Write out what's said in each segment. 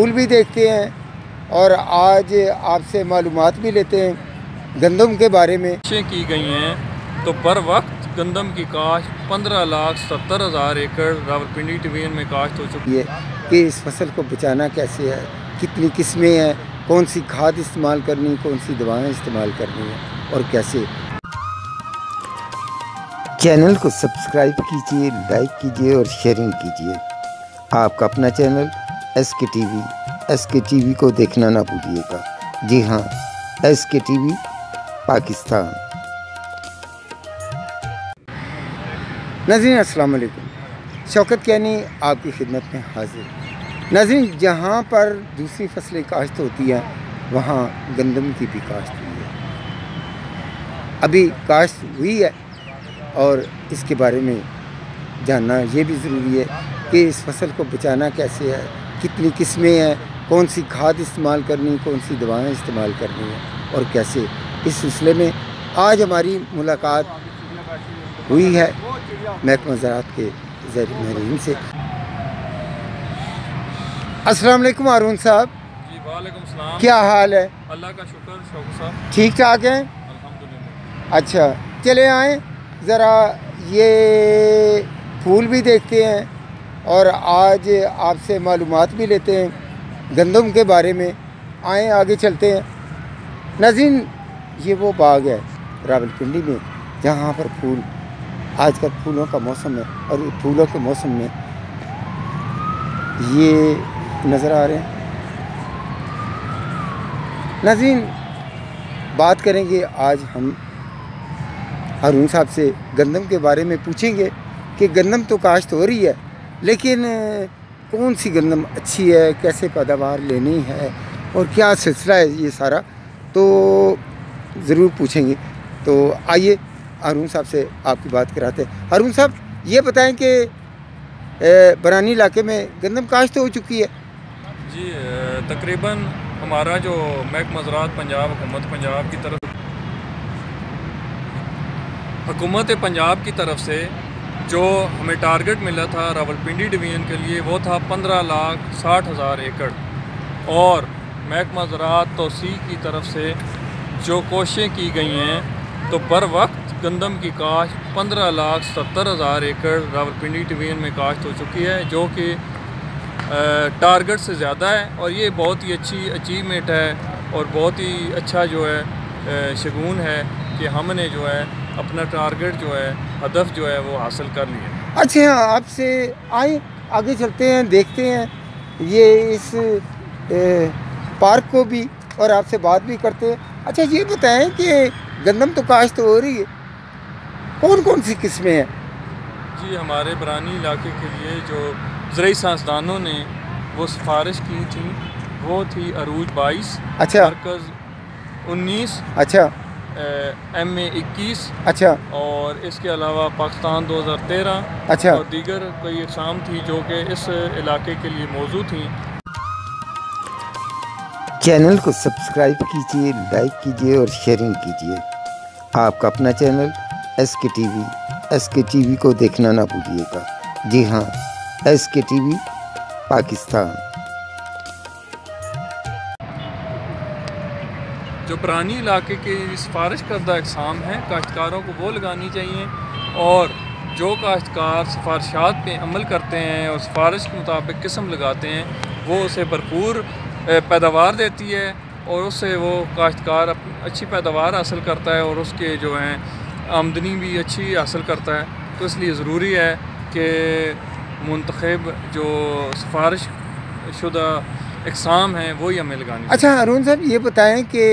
پھول بھی دیکھتے ہیں اور آج آپ سے معلومات بھی لیتے ہیں گندم کے بارے میں کی گئی ہیں تو بر وقت گندم کی کاشت 15,70,000 ایکڑ راولپنڈی ڈویژن میں کاشت ہو چکی ہے کہ اس فصل کو بچانا کیسے ہے، کتنی قسمیں ہیں، کون سی کھاد استعمال کرنی، کون سی دوائیں استعمال کرنی ہیں اور کیسے۔ چینل کو سبسکرائب کیجئے، لائک کیجئے اور شیئرنگ کیجئے۔ آپ کا اپنا چینل ایس کے ٹی وی کو دیکھنا نہ بھولیے گا۔ جی ہاں، ایس کے ٹی وی پاکستان۔ ناظرین السلام علیکم، شوکت کیانی آپ کی خدمت میں حاضر۔ ناظرین، جہاں پر دوسری فصلیں کاشت ہوتی ہیں وہاں گندم کی بھی کاشت ہوئی ہے، ابھی کاشت ہوئی ہے اور اس کے بارے میں جاننا یہ بھی ضروری ہے کہ اس فصل کو بچانا کیسے ہے، کتنی قسمیں ہیں، کون سی کھاد استعمال کرنی، کون سی دوائیں استعمال کرنی ہیں اور کیسے۔ اس سلسلے میں آج ہماری ملاقات ہوئی ہے محکمہ زراعت کے زیر ماہرین سے۔ السلام علیکم ہارون صاحب۔ جی وعلیکم السلام۔ کیا حال ہے؟ اللہ کا شکر شوکت صاحب، ٹھیک ٹھاک ہیں؟ الحمدللہ۔ اچھا چلے آئیں ذرا یہ پھول بھی دیکھتے ہیں اور آج آپ سے معلومات بھی لیتے ہیں گندم کے بارے میں۔ آئیں آگے چلتے ہیں۔ ناظرین، یہ وہ باغ ہے راولپنڈی میں جہاں پر پھول، آج کل پھولوں کا موسم ہے اور پھولوں کے موسم میں یہ نظر آ رہے ہیں۔ ناظرین، بات کریں گے آج ہم ہارون صاحب سے گندم کے بارے میں، پوچھیں گے کہ گندم تو کاشت ہو رہی ہے لیکن کون سی گندم اچھی ہے، کیسے پیداوار لینی ہے اور کیا سلسلہ ہے، یہ سارا تو ضرور پوچھیں گے۔ تو آئیے ہارون صاحب سے آپ کی بات کراتے ہیں۔ ہارون صاحب یہ بتائیں کہ برانی علاقے میں گندم کاشت ہو چکی ہے؟ جی تقریباً ہمارا جو محکمہ زراعت پنجاب حکومت پنجاب کی طرف سے جو ہمیں ٹارگٹ ملا تھا راولپنڈی ڈویژن کے لیے وہ تھا 15,60,000 ایکڑ، اور محکمہ زراعت توسیع کی طرف سے جو کوششیں کی گئی ہیں تو بر وقت گندم کی کاشت 15,70,000 ایکڑ راولپنڈی ڈویژن میں کاشت ہو چکی ہے، جو کہ ٹارگٹ سے زیادہ ہے، اور یہ بہت ہی اچھی اچیومنٹ ہے اور بہت ہی اچھا جو ہے شگون ہے کہ ہم نے جو ہے اپنا ٹارگٹ جو ہے، ہدف جو ہے وہ حاصل کر لیا۔ اچھا، آپ سے آئیں آگے چلتے ہیں، دیکھتے ہیں یہ اس پارک کو بھی اور آپ سے بات بھی کرتے ہیں۔ اچھا یہ بتائیں کہ گندم تو کاشت ہو رہی ہے، کون کون سی قسمیں ہیں؟ جی ہمارے برانی علاقے کے لیے جو زرعی سائنسدانوں نے وہ سفارش کی تھی وہ تھی عروج 22، اچھا، مرکز 19، اچھا، MA 21، اچھا، اور اس کے علاوہ پاکستان 2013، اچھا، اور دیگر کئی اقسام تھی جو کہ اس علاقے کے لیے موزوں تھیں۔ چینل کو سبسکرائب کیجئے، لائک کیجئے اور شیئرنگ کیجئے۔ آپ کا اپنا چینل ایس کے ٹی وی کو دیکھنا نہ بھولیے گا۔ جی ہاں، ایس کے ٹی وی پاکستان۔ جو برانی علاقے کے سفارش کردہ اقسام ہیں کاشتکاروں کو وہ لگانی چاہیے، اور جو کاشتکار سفارشات پہ عمل کرتے ہیں اور سفارش کے مطابق قسم لگاتے ہیں وہ اسے بھرپور پیداوار دیتی ہے، اور اس سے وہ کاشتکار اچھی پیداوار حاصل کرتا ہے اور اس کے جو ہیں آمدنی بھی اچھی حاصل کرتا ہے۔ تو اس لیے ضروری ہے کہ منتخب جو سفارش شدہ اقسام ہیں وہی ہمیں لگانی چاہیے۔ اچھا ہارون صاحب یہ بتائیں کہ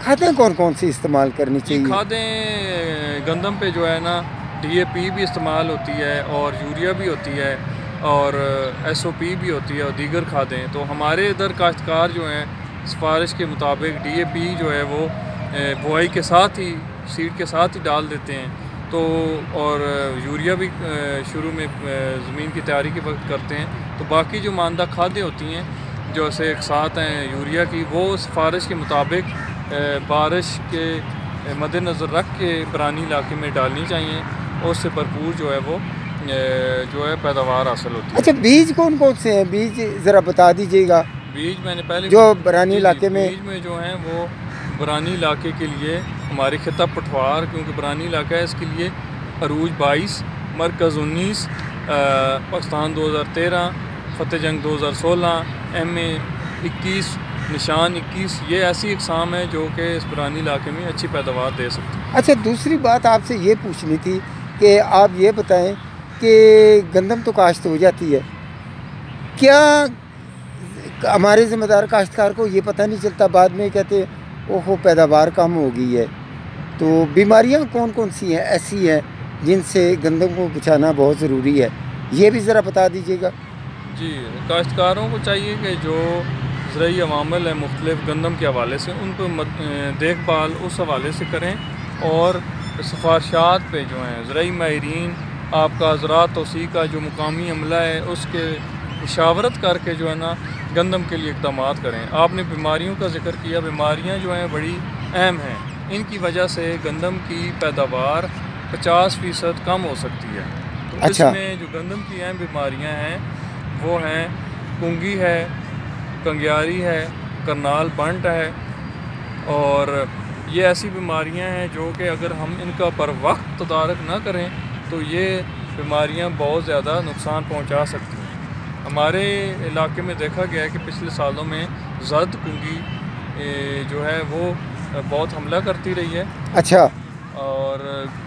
کھادیں کون کون سی استعمال کرنی چاہیے؟ کھادیں گندم پہ جو ہے نا DAP بھی استعمال ہوتی ہے اور یوریا بھی ہوتی ہے اور SOP بھی ہوتی ہے اور دیگر کھادیں۔ تو ہمارے ادھر کاشتکار جو ہیں سفارش کے مطابق DAP جو ہے وہ بوائی کے ساتھ ہی، سیڈ کے ساتھ ہی ڈال دیتے ہیں، تو اور یوریا بھی شروع میں زمین کی تیاری کے وقت کرتے ہیں۔ تو باقی جو ماندہ کھادیں ہوتی ہیں جو اسے اقساط ہیں یوریا کی، وہ سفارش کے مطابق بارش کے مد نظر رکھ کے برانی علاقے میں ڈالنی چاہیے، اور اس سے بھرپور جو ہے وہ جو ہے پیداوار حاصل ہوتی ہے۔ اچھا بیج کون کون سے ہیں؟ بیج ذرا بتا دیجیے گا۔ بیج میں نے پہلے جو برانی علاقے میں، بیج میں جو ہیں وہ برانی علاقے کے لیے ہمارے خطہ پٹھوار، کیونکہ برانی علاقہ ہے، اس کے لیے عروج 22، مرکز 19، پاکستان 2013، فتح جنگ 2016، MA 21، نشان 21، یہ ایسی اقسام ہے جو کہ اس برانی علاقے میں اچھی پیداوار دے سکتی ہیں۔ اچھا دوسری بات آپ سے یہ پوچھنی تھی کہ آپ یہ بتائیں کہ گندم تو کاشت ہو جاتی ہے، کیا ہمارے ذمہ دار کاشتکار کو یہ پتہ نہیں چلتا، بعد میں کہتے اوہو پیداوار کم ہو گئی ہے؟ تو بیماریاں کون کون سی ہیں ایسی ہیں جن سے گندم کو بچانا بہت ضروری ہے، یہ بھی ذرا بتا دیجیے گا۔ جی، کاشتکاروں کو چاہیے کہ جو زرعی عوامل ہیں مختلف گندم کے حوالے سے، ان کو دیکھ بھال اس حوالے سے کریں، اور سفارشات پہ جو ہیں زرعی ماہرین، آپ کا زراعت توسیع کا جو مقامی عملہ ہے اس کے مشاورت کر کے جو ہے نا گندم کے لیے اقدامات کریں۔ آپ نے بیماریوں کا ذکر کیا، بیماریاں جو ہیں بڑی اہم ہیں، ان کی وجہ سے گندم کی پیداوار 50% کم ہو سکتی ہے۔ تو اس میں جو گندم کی اہم بیماریاں ہیں وہ ہیں کنگھی ہے، کنگیاری ہے، کرنال بنٹ ہے، اور یہ ایسی بیماریاں ہیں جو کہ اگر ہم ان کا بر وقت تدارک نہ کریں تو یہ بیماریاں بہت زیادہ نقصان پہنچا سکتی ہیں۔ ہمارے علاقے میں دیکھا گیا ہے کہ پچھلے سالوں میں زرد کنگھی جو ہے وہ بہت حملہ کرتی رہی ہے۔ اچھا، اور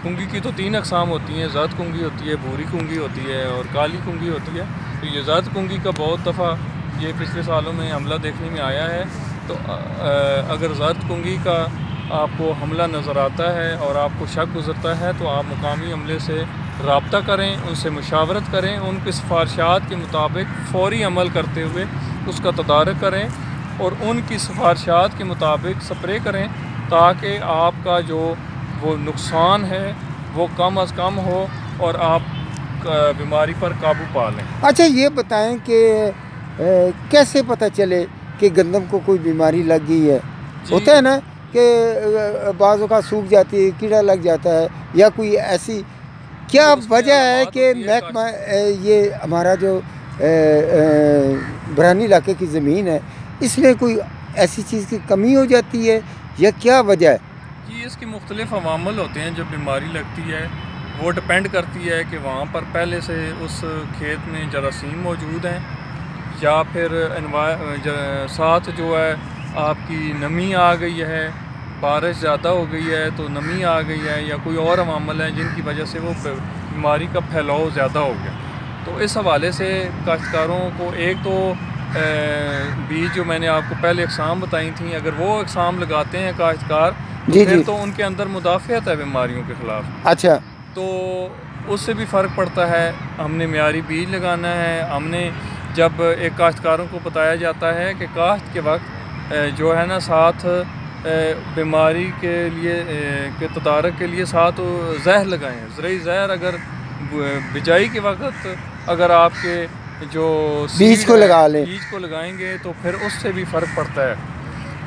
کنگھی کی تو 3 اقسام ہوتی ہیں، زرد کنگھی ہوتی ہے، بھوری کنگھی ہوتی ہے، اور کالی کنگھی ہوتی ہے۔ تو یہ زرد کنگھی کا بہت دفعہ یہ پچھلے سالوں میں حملہ دیکھنے میں آیا ہے۔ تو اگر زرد کنگھی کا آپ کو حملہ نظر آتا ہے اور آپ کو شک گزرتا ہے تو آپ مقامی عملے سے رابطہ کریں، ان سے مشاورت کریں، ان کی سفارشات کے مطابق فوری عمل کرتے ہوئے اس کا تدارک کریں، اور ان کی سفارشات کے مطابق سپرے کریں، تاکہ آپ کا جو وہ نقصان ہے وہ کم از کم ہو اور آپ بیماری پر قابو پا لیں۔ اچھا یہ بتائیں کہ کیسے پتہ چلے کہ گندم کو کوئی بیماری لگ گئی ہے؟ ہوتا ہے نا کہ بعض اوقات سوکھ جاتی ہے، کیڑا لگ جاتا ہے، یا کوئی ایسی کیا وجہ ہے کہ محکمہ یہ ہمارا جو برانی علاقے کی زمین ہے اس میں کوئی ایسی چیز کی کمی ہو جاتی ہے، یا کیا وجہ ہے؟ جی، اس کے مختلف عوامل ہوتے ہیں۔ جب بیماری لگتی ہے وہ ڈپینڈ کرتی ہے کہ وہاں پر پہلے سے اس کھیت میں جراثیم موجود ہیں، یا پھر ساتھ جو ہے آپ کی نمی آ گئی ہے، بارش زیادہ ہو گئی ہے تو نمی آ گئی ہے، یا کوئی اور عوامل ہیں جن کی وجہ سے وہ بیماری کا پھیلاؤ زیادہ ہو گیا۔ تو اس حوالے سے کاشتکاروں کو ایک تو بیج جو میں نے آپ کو پہلے اقسام بتائی تھیں، اگر وہ اقسام لگاتے ہیں کاشتکار تو پھر تو ان کے اندر مدافعت ہے بیماریوں کے خلاف۔ اچھا، تو اس سے بھی فرق پڑتا ہے۔ ہم نے معیاری بیج لگانا ہے۔ ہم نے جب ایک کاشتکاروں کو بتایا جاتا ہے کہ کاشت کے وقت جو ہے نا ساتھ بیماری کے لیے کے تدارک کے لیے ساتھ زہر لگائیں، زرعی زہر، اگر بجائی کے وقت اگر آپ کے جو بیج کو لگا لیں، بیج کو لگائیں گے تو پھر اس سے بھی فرق پڑتا ہے۔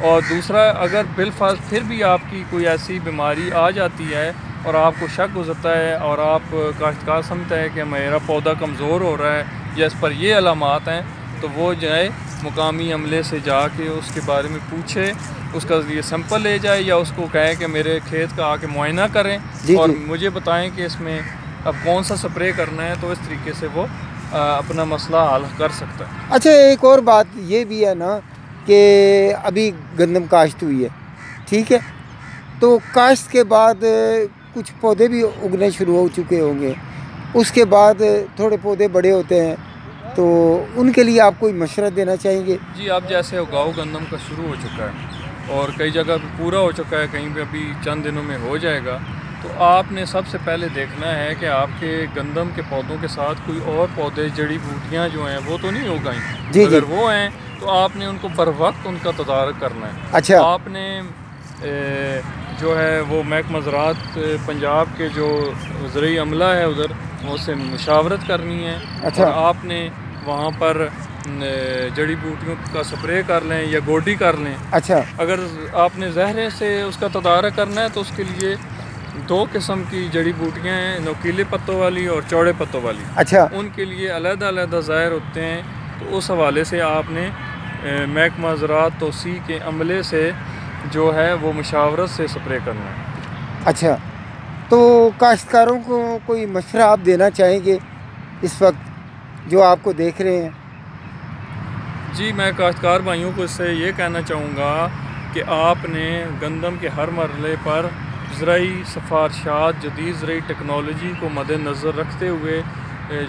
اور دوسرا، اگر بالفرض پھر بھی آپ کی کوئی ایسی بیماری آ جاتی ہے اور آپ کو شک گزرتا ہے اور آپ کاشتکار سمجھتا ہے کہ میرا پودا کمزور ہو رہا ہے یا اس پر یہ علامات ہیں، تو وہ جائے مقامی عملے سے جا کے اس کے بارے میں پوچھے، اس کا یہ سیمپل لے جائے، یا اس کو کہے کہ میرے کھیت کا آ کے معائنہ کریں اور مجھے بتائیں کہ اس میں اب کون سا سپرے کرنا ہے، تو اس طریقے سے وہ اپنا مسئلہ حل کر سکتا ہے۔ اچھا ایک اور بات یہ بھی ہے نا کہ ابھی گندم کاشت ہوئی ہے، ٹھیک ہے، تو کاشت کے بعد کچھ پودے بھی اگنے شروع ہو چکے ہوں گے، اس کے بعد تھوڑے پودے بڑے ہوتے ہیں، تو ان کے لیے آپ کوئی مشورہ دینا چاہیں گے؟ جی، اب جیسے اگاؤ گندم کا شروع ہو چکا ہے اور کئی جگہ پہ پورا ہو چکا ہے، کہیں پہ ابھی چند دنوں میں ہو جائے گا، تو آپ نے سب سے پہلے دیکھنا ہے کہ آپ کے گندم کے پودوں کے ساتھ کوئی اور پودے، جڑی بوٹیاں جو ہیں وہ تو نہیں اگائیں۔ اگر وہ ہیں تو آپ نے ان کو بر وقت ان کا تدارک کرنا ہے۔ اچھا، آپ نے جو ہے وہ محکمہ زراعت پنجاب کے جو زرعی عملہ ہے ادھر، اس سے مشاورت کرنی ہے، اور آپ نے وہاں پر جڑی بوٹیوں کا سپرے کر لیں یا گوڈی کر لیں۔ اچھا، اگر آپ نے زہرے سے اس کا تدارک کرنا ہے تو اس کے لیے دو قسم کی جڑی بوٹیاں ہیں، نوکیلے پتوں والی اور چوڑے پتوں والی۔ اچھا، ان کے لیے علیحدہ علیحدہ ظاہر ہوتے ہیں، تو اس حوالے سے آپ نے محکمہ زراعت توسیع کے عملے سے جو ہے وہ مشاورت سے سپرے کرنا ہے۔ اچھا، تو کاشتکاروں کو کوئی مشورہ آپ دینا چاہیں گے اس وقت جو آپ کو دیکھ رہے ہیں؟ جی، میں کاشتکار بھائیوں کو اس سے یہ کہنا چاہوں گا کہ آپ نے گندم کے ہر مرحلے پر زرعی سفارشات، جدید زرعی ٹیکنالوجی کو مد نظر رکھتے ہوئے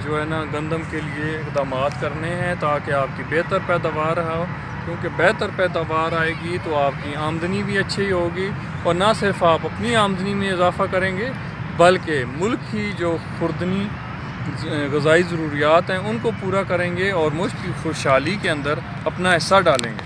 جو ہے نا گندم کے لیے اقدامات کرنے ہیں تاکہ آپ کی بہتر پیداوار ہو، کیونکہ بہتر پیداوار آئے گی تو آپ کی آمدنی بھی اچھی ہوگی، اور نہ صرف آپ اپنی آمدنی میں اضافہ کریں گے بلکہ ملک کی جو خوردنی غذائی ضروریات ہیں ان کو پورا کریں گے اور ملک کی خوشحالی کے اندر اپنا حصہ ڈالیں گے۔